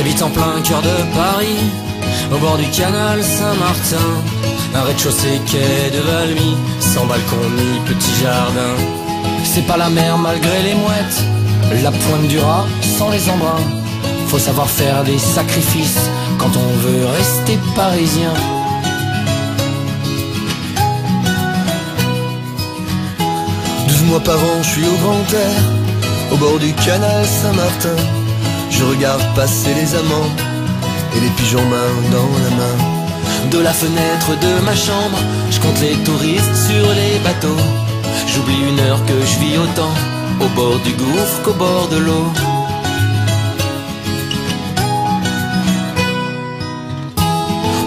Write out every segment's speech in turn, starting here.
J'habite en plein cœur de Paris, au bord du canal Saint-Martin. Un rez-de-chaussée quai de Valmy, sans balcon ni petit jardin. C'est pas la mer malgré les mouettes, la pointe du rat sans les embruns. Faut savoir faire des sacrifices quand on veut rester parisien. Mois par an, je suis au grand air, au bord du canal Saint-Martin. Je regarde passer les amants et les pigeons main dans la main. De la fenêtre de ma chambre, je compte les touristes sur les bateaux. J'oublie une heure que je vis autant au bord du gouffre qu'au bord de l'eau.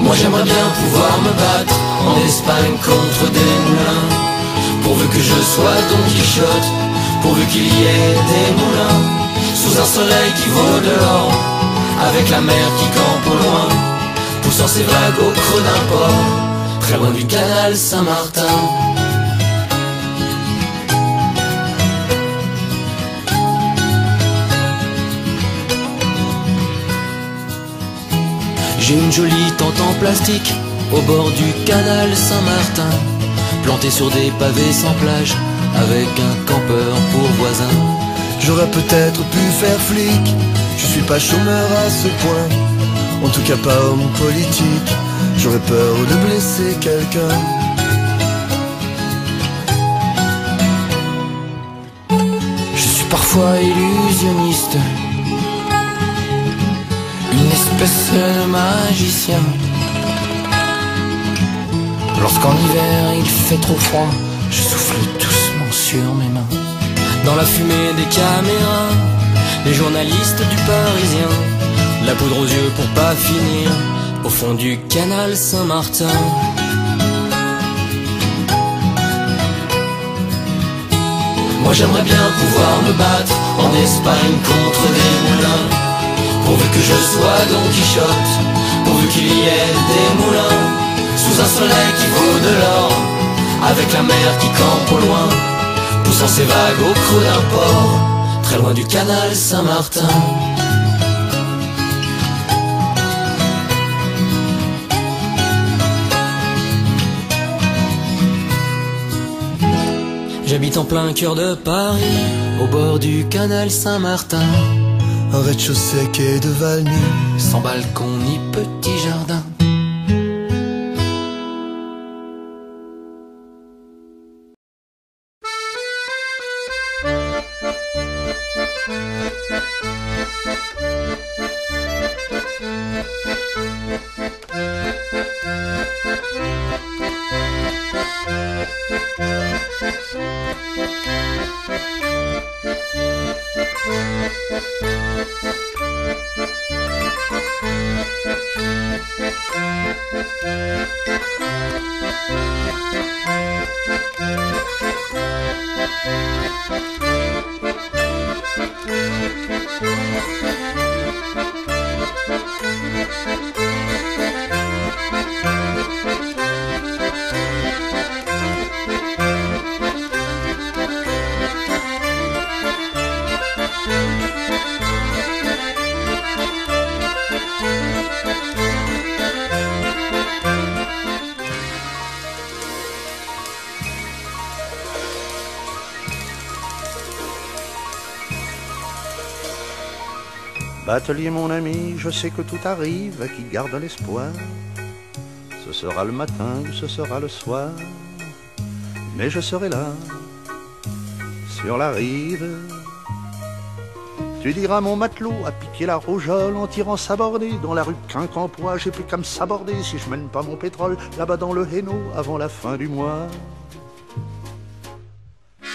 Moi j'aimerais bien pouvoir me battre en Espagne contre des moulins, pourvu que je sois Don Quichotte, pourvu qu'il y ait des moulins, sous un soleil qui vaut de l'or, avec la mer qui campe au loin, poussant ses vagues au creux d'un port, très loin du canal Saint-Martin. J'ai une jolie tente en plastique au bord du canal Saint-Martin, planté sur des pavés sans plage, avec un campeur pour voisin. J'aurais peut-être pu faire flic, je suis pas chômeur à ce point, en tout cas pas homme politique. J'aurais peur de blesser quelqu'un. Je suis parfois illusionniste, une espèce de magicien. Lorsqu'en hiver il fait trop froid, je souffle doucement sur mes mains. Dans la fumée des caméras, les journalistes du Parisien, la poudre aux yeux pour pas finir au fond du canal Saint-Martin. Moi j'aimerais bien pouvoir me battre en Espagne contre des moulins, pourvu que je sois Don Quichotte, pourvu qu'il y ait des moulins, sous un soleil qui vaut de l'or, avec la mer qui campe au loin, poussant ses vagues au creux d'un port, très loin du canal Saint-Martin. J'habite en plein cœur de Paris, au bord du canal Saint-Martin. Un rez-de-chaussée quai de Valmy, sans balcon ni petit jardin. Batelier mon ami, je sais que tout arrive, qui garde l'espoir. Ce sera le matin ou ce sera le soir, mais je serai là, sur la rive. Tu diras mon matelot à piquer la rougeole en tirant sa bordée dans la rue Quincampoix. J'ai plus qu'à me saborder si je mène pas mon pétrole là-bas dans le Hainaut avant la fin du mois.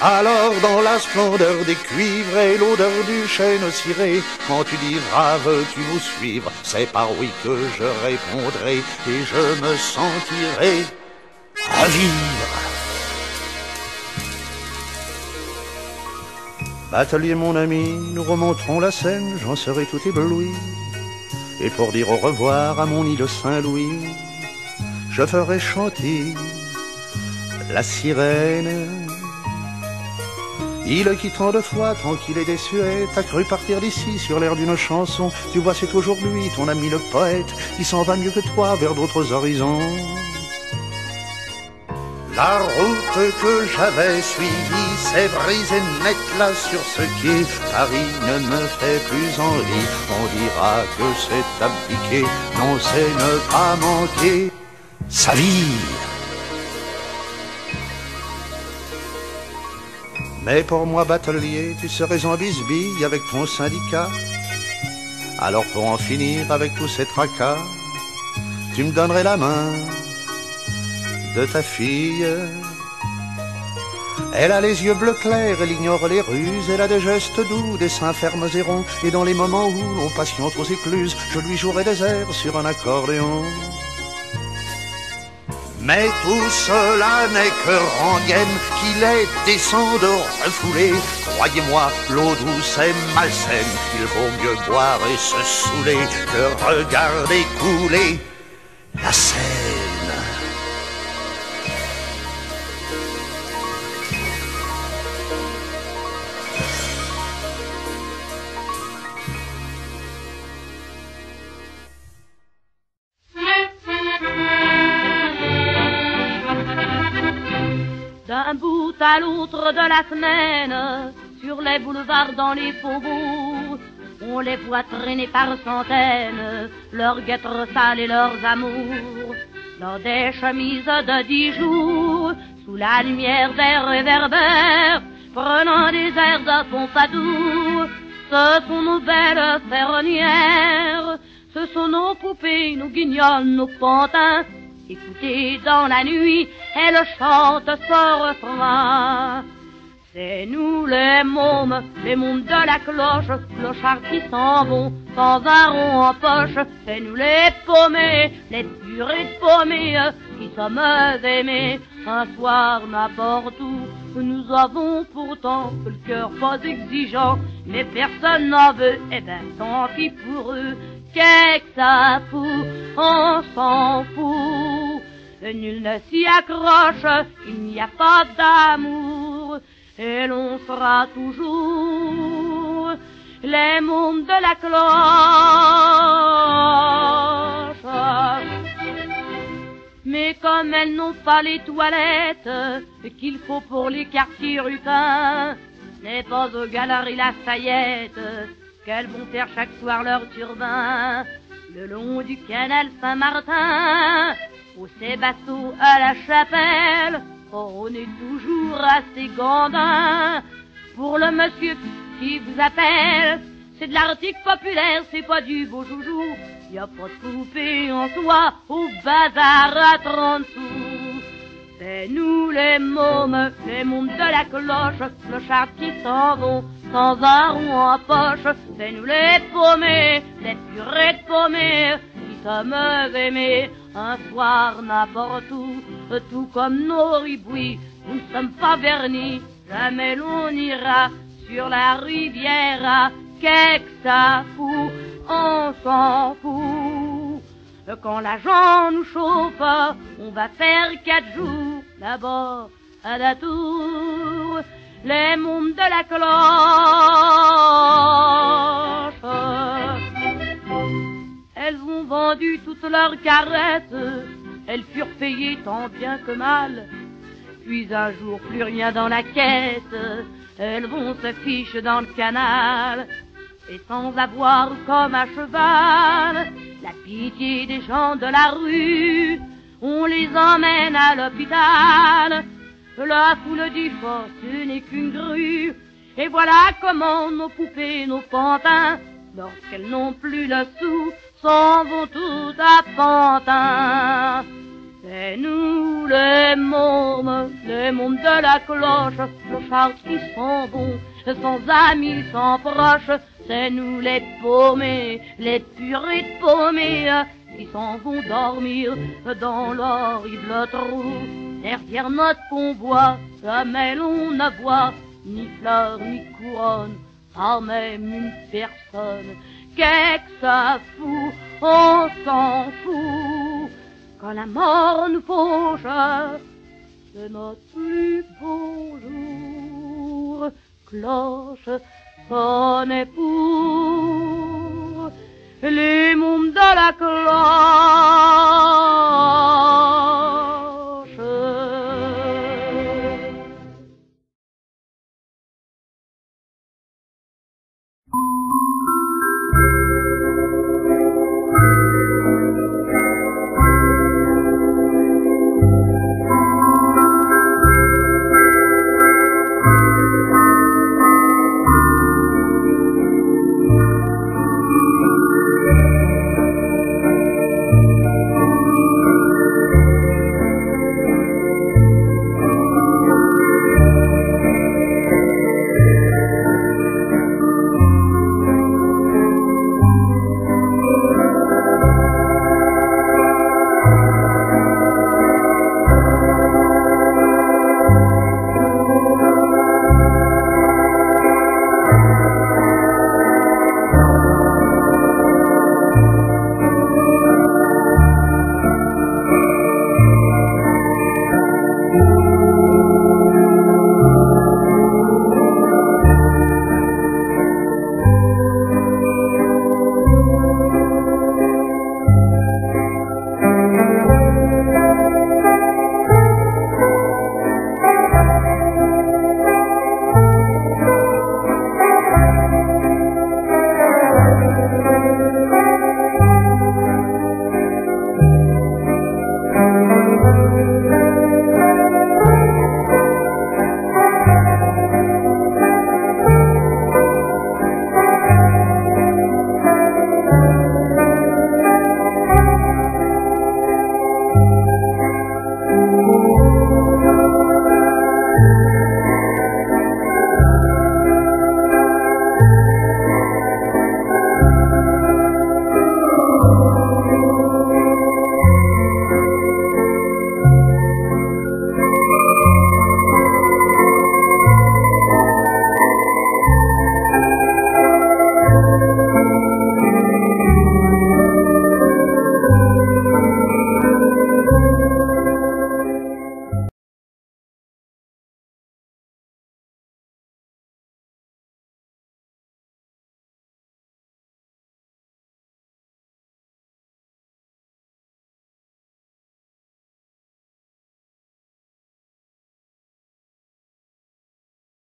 Alors dans la splendeur des cuivres et l'odeur du chêne ciré, quand tu diras veux-tu nous suivre, c'est par oui que je répondrai et je me sentirai à vivre. Batelier mon ami, nous remonterons la Seine, j'en serai tout ébloui. Et pour dire au revoir à mon île Saint-Louis, je ferai chanter la sirène. Il qui tant de fois, tranquille et désuet, t'a cru partir d'ici sur l'air d'une chanson. Tu vois, c'est aujourd'hui ton ami le poète qui s'en va mieux que toi vers d'autres horizons. La route que j'avais suivie s'est brisée net là sur ce quai. Paris ne me fait plus envie. On dira que c'est abdiquer. Non, c'est ne pas manquer sa vie. Mais pour moi, batelier, tu serais en bisbille avec ton syndicat. Alors pour en finir avec tous ces tracas, tu me donnerais la main de ta fille. Elle a les yeux bleus clairs, elle ignore les ruses, elle a des gestes doux, des seins fermes et ronds, et dans les moments où l'on patiente aux écluses, je lui jouerai des airs sur un accordéon. Mais tout cela n'est que rengaine, qu'il est décent de refouler. Croyez-moi, l'eau douce est malsaine, il vaut mieux boire et se saouler que regarder couler la Seine. D'un bout à l'autre de la semaine, sur les boulevards, dans les faubourgs, on les voit traîner par centaines, leurs guêtres sales et leurs amours, dans des chemises de 10 jours, sous la lumière des réverbères, prenant des airs de Pompadour. Ce sont nos belles ferronnières, ce sont nos poupées, nos guignols, nos pantins. Écoutez, dans la nuit, elles chantent ce refrain. C'est nous les mômes de la cloche, clochards qui s'en vont sans un rond en poche. C'est nous les paumés, les purées de paumés, qui sommes aimés. Un soir n'importe où, nous avons pourtant le cœur pas exigeant, mais personne n'en veut, eh ben tant pis pour eux. Qu'est-ce que ça fout, on s'en fout. Nul ne s'y accroche, il n'y a pas d'amour, et l'on sera toujours les mômes de la cloche. Mais comme elles n'ont pas les toilettes qu'il faut pour les quartiers rupins, n'est pas aux Galeries Lafayette qu'elles vont faire chaque soir leur turbin. Le long du canal Saint-Martin, au Sébasto à la Chapelle, on est toujours assez gandin. Pour le monsieur qui vous appelle, c'est de l'article populaire, c'est pas du beau joujou. Y a pas de poupée en soie au bazar à 30 sous. C'est nous les mômes de la cloche, clochards qui s'en vont sans un rond en poche. C'est nous les paumés, les purées de paumés, qui sommes aimés. Un soir n'importe où, tout comme nos ribouis, nous ne sommes pas vernis, jamais l'on ira sur la rivière. Qu'est-ce que ça fout, on s'en fout. Quand l'argent nous chauffe, on va faire 4 jours là-bas à la tour. Les mômes de la cloche, elles ont vendu toutes leurs caresses, elles furent payées tant bien que mal. Puis un jour, plus rien dans la caisse, elles vont se ficher dans le canal. Et sans avoir comme un cheval la pitié des gens de la rue, on les emmène à l'hôpital. La foule dit fort, ce n'est qu'une grue. Et voilà comment nos poupées, nos pantins, lorsqu'elles n'ont plus le sou, s'en vont tout à Pantin. C'est nous les mômes de la cloche, clochards qui s'en vont, sans amis, sans proches. C'est nous les paumés, les purées de paumés, qui s'en vont dormir dans l'horrible trou. Derrière notre convoi, jamais l'on ne voit ni fleurs ni couronne, pas même une personne. Qu'est-ce que ça fout, on s'en fout. Quand la mort nous fauche, c'est notre plus beau jour. cloche sonnait pour les mômes de la cloche.